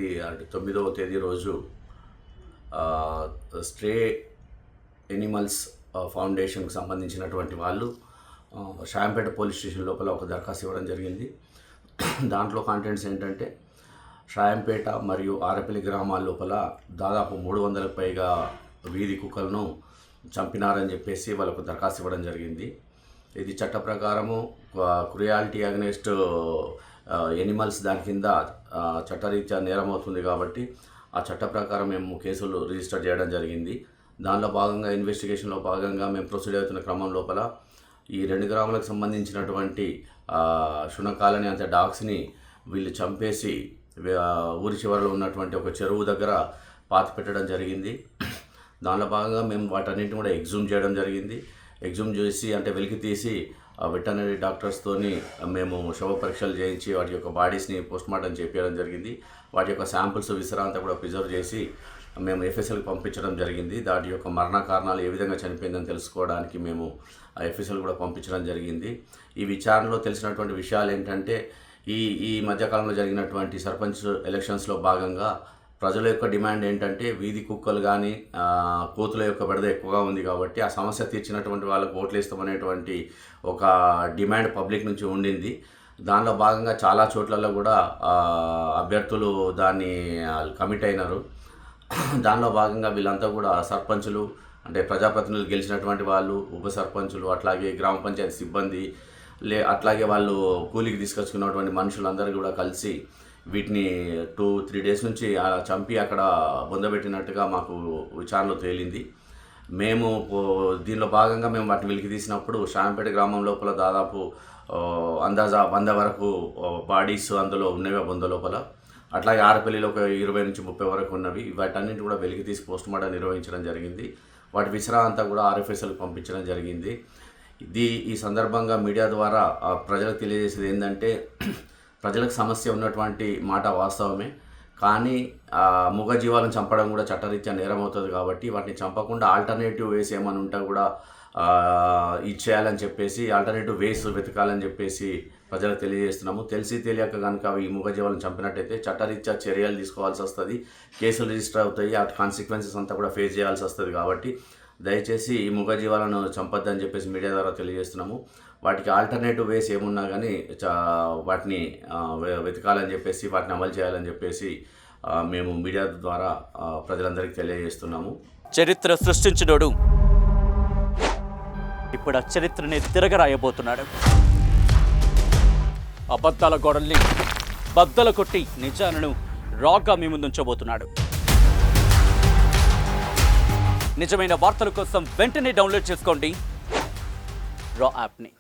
తేదీ అంటే 9వ తేదీ రోజు స్ట్రే ఎనిమల్స్ ఫౌండేషన్కి సంబంధించినటువంటి వాళ్ళు షాంపేట పోలీస్ స్టేషన్ లోపల ఒక దరఖాస్తు ఇవ్వడం జరిగింది. దాంట్లో కంటెంట్స్ ఏంటంటే షాంపేట మరియు ఆరపల్లి గ్రామాల లోపల దాదాపు 300కు పైగా వీధి కుక్కలను చంపినారని చెప్పేసి వాళ్ళకు దరఖాస్తు ఇవ్వడం జరిగింది. ఇది చట్ట ప్రకారము క్రుయాలిటీ అగెనిస్ట్ ఎనిమల్స్ దాని కింద చట్టరీత్యా నేరం అవుతుంది కాబట్టి ఆ చట్ట ప్రకారం మేము కేసులు రిజిస్టర్ చేయడం జరిగింది. దానిలో భాగంగా ఇన్వెస్టిగేషన్లో భాగంగా మేము ప్రొసీడ్ అవుతున్న క్రమం లోపల ఈ 2 గ్రామాలకు సంబంధించినటువంటి శునకాలని అంటే డాగ్స్ని వీళ్ళు చంపేసి ఊరి చివరిలో ఉన్నటువంటి ఒక చెరువు దగ్గర పాతి పెట్టడం జరిగింది. దానిలో భాగంగా మేము వాటన్నింటిని కూడా ఎగ్జూమ్ చేయడం జరిగింది. ఎగ్జూమ్ చేసి అంటే వెలికి తీసి వెటర్నరీ డాక్టర్స్తోని మేము శవ పరీక్షలు చేయించి వాటి యొక్క బాడీస్ని పోస్ట్మార్టం చేయించడం జరిగింది. వాటి యొక్క శాంపుల్స్ విసరాంతా కూడా ప్రిజర్వ్ చేసి మేము ఎఫ్ఎస్ఎల్కి పంపించడం జరిగింది. దాటి యొక్క మరణ కారణాలు ఏ విధంగా చనిపోయిందని తెలుసుకోవడానికి మేము ఎఫ్ఎస్ఎల్ కూడా పంపించడం జరిగింది. ఈ విచారణలో తెలిసినటువంటి విషయాలు ఏంటంటే ఈ మధ్యకాలంలో జరిగినటువంటి సర్పంచ్ ఎలక్షన్స్లో భాగంగా ప్రజల యొక్క డిమాండ్ ఏంటంటే వీధి కుక్కలు కానీ కోతుల యొక్క బెడద ఎక్కువగా ఉంది కాబట్టి ఆ సమస్య తీర్చినటువంటి వాళ్ళకు ఓట్లు ఇస్తామనేటువంటి ఒక డిమాండ్ పబ్లిక్ నుంచి ఉండింది. దానిలో భాగంగా చాలా చోట్లలో కూడా అభ్యర్థులు దాన్ని కమిట్ అయినారు. దానిలో భాగంగా వీళ్ళంతా కూడా సర్పంచులు అంటే ప్రజాప్రతినిధులు గెలిచినటువంటి వాళ్ళు, ఉప సర్పంచులు, అట్లాగే గ్రామ పంచాయతీ సిబ్బంది అట్లాగే వాళ్ళు కూలికి తీసుకొచ్చుకున్నటువంటి మనుషులందరూ కూడా కలిసి వీటిని 2-3 డేస్ నుంచి చంపి అక్కడ బొందబెట్టినట్టుగా మాకు విచారణలో తేలింది. మేము దీనిలో భాగంగా మేము వాటిని వెలికి తీసినప్పుడు షాంపేట గ్రామం లోపల దాదాపు అందాజా 100 వరకు బాడీస్ అందులో ఉన్నవి బొంద లోపల. అట్లాగే ఆరపల్లిలో ఒక 20 నుంచి 30 వరకు ఉన్నవి. వాటన్నింటి కూడా వెలికి తీసి పోస్ట్మార్టం నిర్వహించడం జరిగింది. వాటి విసరా అంతా కూడా ఆర్ఎఫ్ఎస్ఎల్కి పంపించడం జరిగింది. ఈ సందర్భంగా మీడియా ద్వారా ప్రజలకు తెలియజేసేది ఏంటంటే ప్రజలకు సమస్య ఉన్నటువంటి మాట వాస్తవమే, కానీ మూగజీవాలను చంపడం కూడా చట్టరీత్యా నేరం అవుతుంది కాబట్టి వాటిని చంపకుండా ఆల్టర్నేటివ్ వేస్ ఏమైనా ఉంటే కూడా ఇచ్చేయాలని చెప్పేసి ఆల్టర్నేటివ్ వేస్ వెతకాలని చెప్పేసి ప్రజలకు తెలియజేస్తున్నాము. తెలిసి తెలియక కనుక ఈ మూగజీవాలను చంపినట్టయితే చట్టరీత్యా చర్యలు తీసుకోవాల్సి వస్తుంది, కేసులు రిజిస్టర్ అవుతాయి, ఆ కాన్సిక్వెన్సెస్ అంతా కూడా ఫేస్ చేయాల్సి వస్తుంది. కాబట్టి దయచేసి ఈ మూగజీవాలను చంపొద్దని చెప్పేసి మీడియా ద్వారా తెలియజేస్తున్నాము. వాటికి ఆల్టర్నేటివ్ వేస్ ఏమున్నా కానీ వాటిని వెతకాలని చెప్పేసి వాటిని అమలు చేయాలని చెప్పేసి మేము మీడియా ద్వారా ప్రజలందరికీ తెలియజేస్తున్నాము. చరిత్ర సృష్టించినోడు ఇప్పుడు ఆ చరిత్రని తిరగరాయబోతున్నాడు. అబద్ధాల గోడల్ని బద్దల కొట్టి నిజాలను రాగా మీ ముందుంచబోతున్నాడు. నిజమైన వార్తల కోసం వెంటనే డౌన్లోడ్ చేసుకోండి రా యాప్ని.